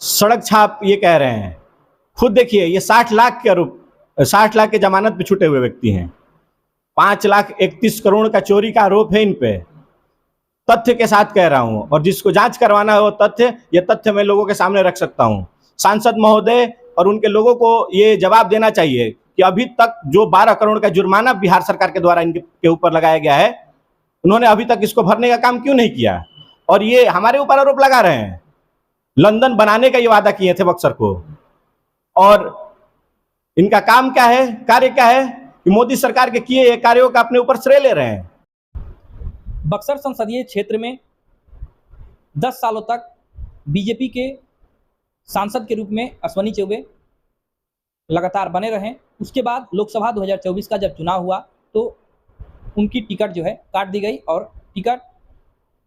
सड़क छाप ये कह रहे हैं। खुद देखिए, ये 60 लाख के जमानत पे छूटे हुए व्यक्ति हैं। 5,31,00,000 का चोरी का आरोप है इन पे। तथ्य के साथ कह रहा हूं, और जिसको जांच करवाना है वो ये तथ्य मैं लोगों के सामने रख सकता हूं। सांसद महोदय और उनके लोगों को ये जवाब देना चाहिए कि अभी तक जो 12 करोड़ का जुर्माना बिहार सरकार के द्वारा इनके ऊपर लगाया गया है, उन्होंने अभी तक इसको भरने का काम क्यों नहीं किया। और ये हमारे ऊपर आरोप लगा रहे हैं। लंदन बनाने का ये वादा किए थे बक्सर को, और इनका काम क्या है, कार्य क्या है कि मोदी सरकार के किए कार्यों का अपने ऊपर श्रेय ले रहे हैं। बक्सर संसदीय क्षेत्र में 10 सालों तक बीजेपी के सांसद के रूप में अश्वनी चौबे लगातार बने रहे। उसके बाद लोकसभा 2024 का जब चुनाव हुआ तो उनकी टिकट जो है काट दी गई और टिकट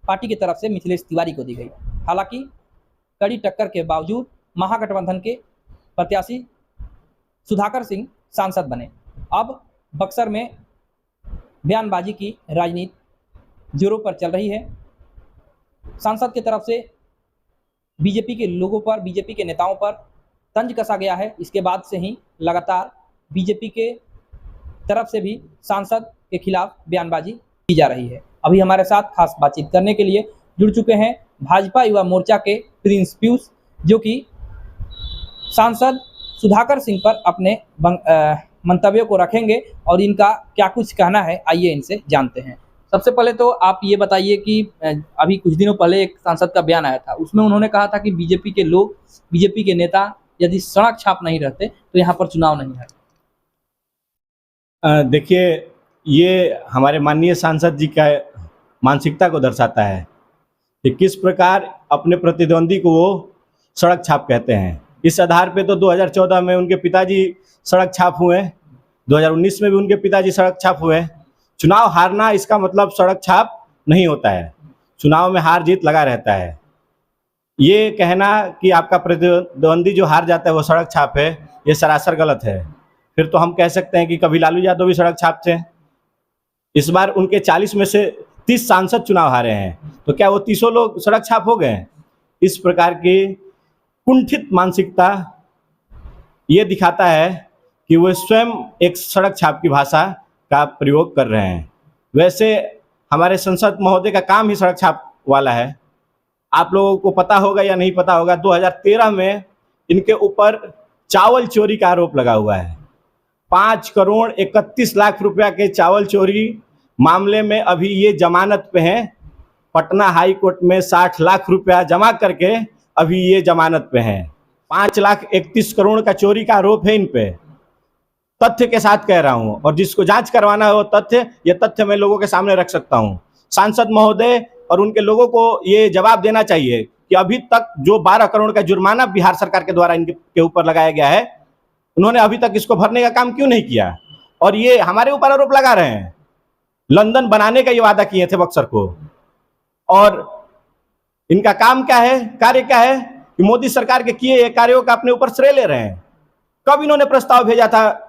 पार्टी की तरफ से मिथिलेश तिवारी को दी गई। हालांकि कड़ी टक्कर के बावजूद महागठबंधन के प्रत्याशी सुधाकर सिंह सांसद बने। अब बक्सर में बयानबाजी की राजनीति जोरों पर चल रही है। सांसद की तरफ से बीजेपी के लोगों पर, बीजेपी के नेताओं पर तंज कसा गया है। इसके बाद से ही लगातार बीजेपी के तरफ से भी सांसद के खिलाफ बयानबाजी की जा रही है। अभी हमारे साथ खास बातचीत करने के लिए जुड़ चुके हैं भाजपा युवा मोर्चा के प्रिंस पीयूष, जो कि सांसद सुधाकर सिंह पर अपने मंतव्यों को रखेंगे और इनका क्या कुछ कहना है, आइए इनसे जानते हैं। सबसे पहले तो आप ये बताइए कि अभी कुछ दिनों पहले एक सांसद का बयान आया था, उसमें उन्होंने कहा था कि बीजेपी के लोग, बीजेपी के नेता यदि सड़क छाप नहीं रहते तो यहाँ पर चुनाव नहीं है। देखिए, ये हमारे माननीय सांसद जी का मानसिकता को दर्शाता है कि किस प्रकार अपने प्रतिद्वंदी को वो सड़क छाप कहते हैं। इस आधार पे तो 2014 में उनके पिताजी सड़क छाप हुए, 2019 में भी उनके पिताजी सड़क छाप हुए। चुनाव हारना इसका मतलब सड़क छाप नहीं होता है। चुनाव में हार जीत लगा रहता है। ये कहना कि आपका प्रतिद्वंदी जो हार जाता है वो सड़क छाप है, ये सरासर गलत है। फिर तो हम कह सकते हैं कि कभी लालू यादव भी सड़क छाप थे। इस बार उनके 40 में से 30 सांसद चुनाव हारे हैं, तो क्या वो 30 लोग सड़क छाप हो गए? इस प्रकार की कुंठित मानसिकता ये दिखाता है कि वो स्वयं एक सड़क छाप की भाषा का प्रयोग कर रहे हैं। वैसे हमारे संसद महोदय का काम ही सड़क छाप वाला है। आप लोगों को पता होगा या नहीं पता होगा, 2013 में इनके ऊपर चावल चोरी का आरोप लगा हुआ है। 5,31,00,000 रुपया के चावल चोरी मामले में अभी ये जमानत पे हैं। पटना हाई कोर्ट में 60 लाख रुपया जमा करके अभी ये जमानत पे हैं। 5,31,00,000 का चोरी का आरोप है इन पे। तथ्य के साथ कह रहा हूं, और जिसको जांच करवाना है वो तथ्य मैं लोगों के सामने रख सकता हूं। सांसद महोदय और उनके लोगों को ये जवाब देना चाहिए कि अभी तक जो 12 करोड़ का जुर्माना बिहार सरकार के द्वारा इनके ऊपर लगाया गया है, उन्होंने अभी तक इसको भरने का काम क्यों नहीं किया। और ये हमारे ऊपर आरोप लगा रहे हैं। लंदन बनाने का ये वादा किए थे बक्सर को, और इनका काम क्या है, कार्य क्या है कि मोदी सरकार के किए कार्यों का अपने ऊपर श्रेय ले रहे हैं। कब इन्होंने प्रस्ताव भेजा था?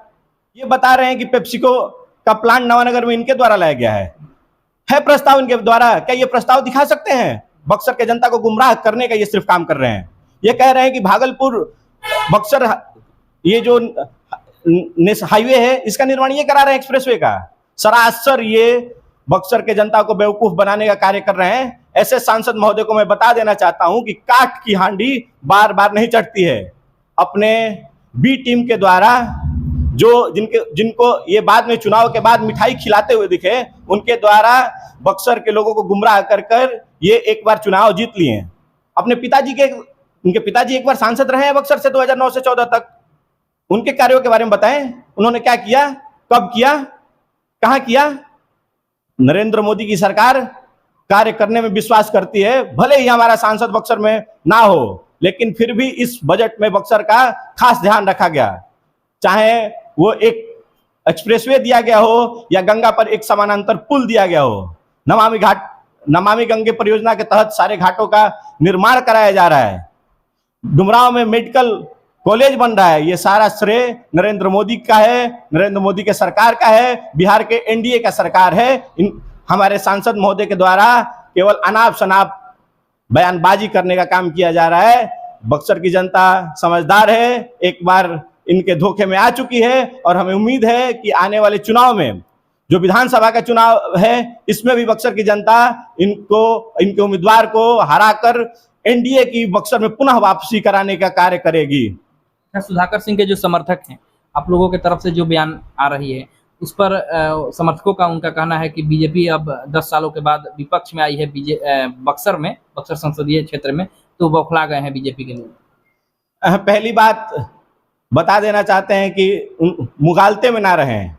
ये बता रहे हैं कि पेप्सिको का प्लांट नवानगर में इनके द्वारा लाया गया है प्रस्ताव इनके द्वारा। क्या ये प्रस्ताव दिखा सकते हैं? बक्सर के जनता को गुमराह करने का ये सिर्फ काम कर रहे हैं। ये कह रहे हैं कि भागलपुर बक्सर ये जो हाईवे है इसका निर्माण ये करा रहे हैं, एक्सप्रेसवे का। सरासर ये बक्सर के जनता को बेवकूफ बनाने का कार्य कर रहे हैं। ऐसे सांसद महोदय को मैं बता देना चाहता हूं कि काठ की हांडी बार बार नहीं चढ़ती है। अपने बी टीम के द्वारा जो जिनको ये बाद में चुनाव के बाद मिठाई खिलाते हुए दिखे, उनके द्वारा बक्सर के लोगों को गुमराह कर ये एक बार चुनाव जीत लिए हैं। अपने उनके पिताजी एक बार सांसद रहे हैं बक्सर से 2009 से 14 तक। उनके कार्यों के बारे में बताएं, उन्होंने क्या किया, कब किया, कहां किया। नरेंद्र मोदी की सरकार कार्य करने में विश्वास करती है। भले ही हमारा सांसद बक्सर में ना हो, लेकिन फिर भी इस बजट में बक्सर का खास ध्यान रखा गया। चाहे वो एक एक्सप्रेसवे दिया गया हो या गंगा पर एक समानांतर पुल दिया गया हो। नमामि गंगे परियोजना के तहत सारे घाटों का निर्माण कराया जा रहा है। डुमरांव में मेडिकल कॉलेज बन रहा है। ये सारा श्रेय नरेंद्र मोदी का है, नरेंद्र मोदी के सरकार का है, बिहार के एनडीए का सरकार है। हमारे सांसद महोदय के द्वारा केवल अनाप शनाप बयानबाजी करने का काम किया जा रहा है। बक्सर की जनता समझदार है, एक बार इनके धोखे में आ चुकी है और हमें उम्मीद है कि आने वाले चुनाव में, जो विधानसभा का चुनाव है, इसमें भी बक्सर की जनता इनके उम्मीदवार को हराकर एनडीए की बक्सर में पुनः वापसी कराने का कार्य करेगी। सुधाकर सिंह के जो समर्थक हैं, आप लोगों की तरफ से जो बयान आ रही है उस पर समर्थकों का उनका कहना है कि बीजेपी अब 10 सालों के बाद विपक्ष में आई है बक्सर में, बक्सर संसदीय क्षेत्र में, तो बौखला गए हैं बीजेपी के लोग। पहली बात बता देना चाहते हैं कि मुगालते में ना रहें।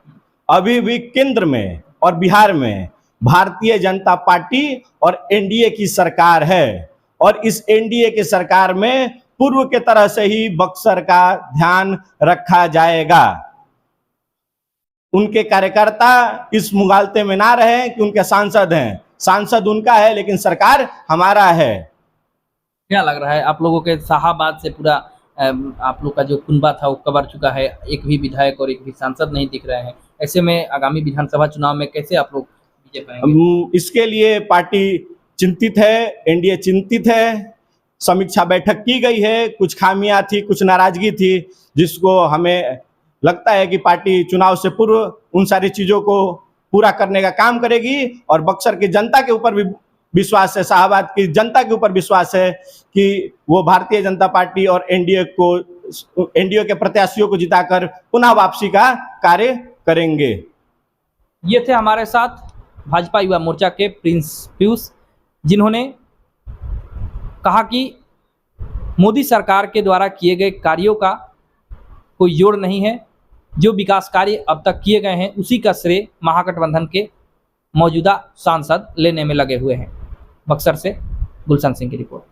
अभी भी केंद्र में और बिहार में भारतीय जनता पार्टी और एनडीए की सरकार है और इस एनडीए की सरकार में पूर्व के तरह से ही बक्सर का ध्यान रखा जाएगा। उनके कार्यकर्ता इस मुगालते में ना रहे कि उनके सांसद हैं, सांसद उनका है लेकिन सरकार हमारा है। क्या लग रहा है आप लोगों के शाहाबाद से पूरा आप लोग का जो कुनबा था वो कवर चुका है, एक भी विधायक और एक भी सांसद नहीं दिख रहे हैं, ऐसे में आगामी विधानसभा चुनाव में कैसे आप लोग जीत पाएंगे? इसके लिए पार्टी चिंतित है, एनडीए चिंतित है। समीक्षा बैठक की गई है, कुछ खामियां थी, कुछ नाराजगी थी, जिसको हमें लगता है कि पार्टी चुनाव से पूर्व उन सारी चीजों को पूरा करने का काम करेगी और बक्सर की जनता के ऊपर भी विश्वास है, शाहाबाद की जनता के ऊपर विश्वास है कि वो भारतीय जनता पार्टी और एनडीए के प्रत्याशियों को जिताकर पुनः वापसी का कार्य करेंगे। ये थे हमारे साथ भाजपा युवा मोर्चा के प्रिंस पीयूष, जिन्होंने कहा कि मोदी सरकार के द्वारा किए गए कार्यों का कोई जोड़ नहीं है, जो विकास कार्य अब तक किए गए हैं उसी का श्रेय महागठबंधन के मौजूदा सांसद लेने में लगे हुए हैं। बक्सर से गुलशन सिंह की रिपोर्ट।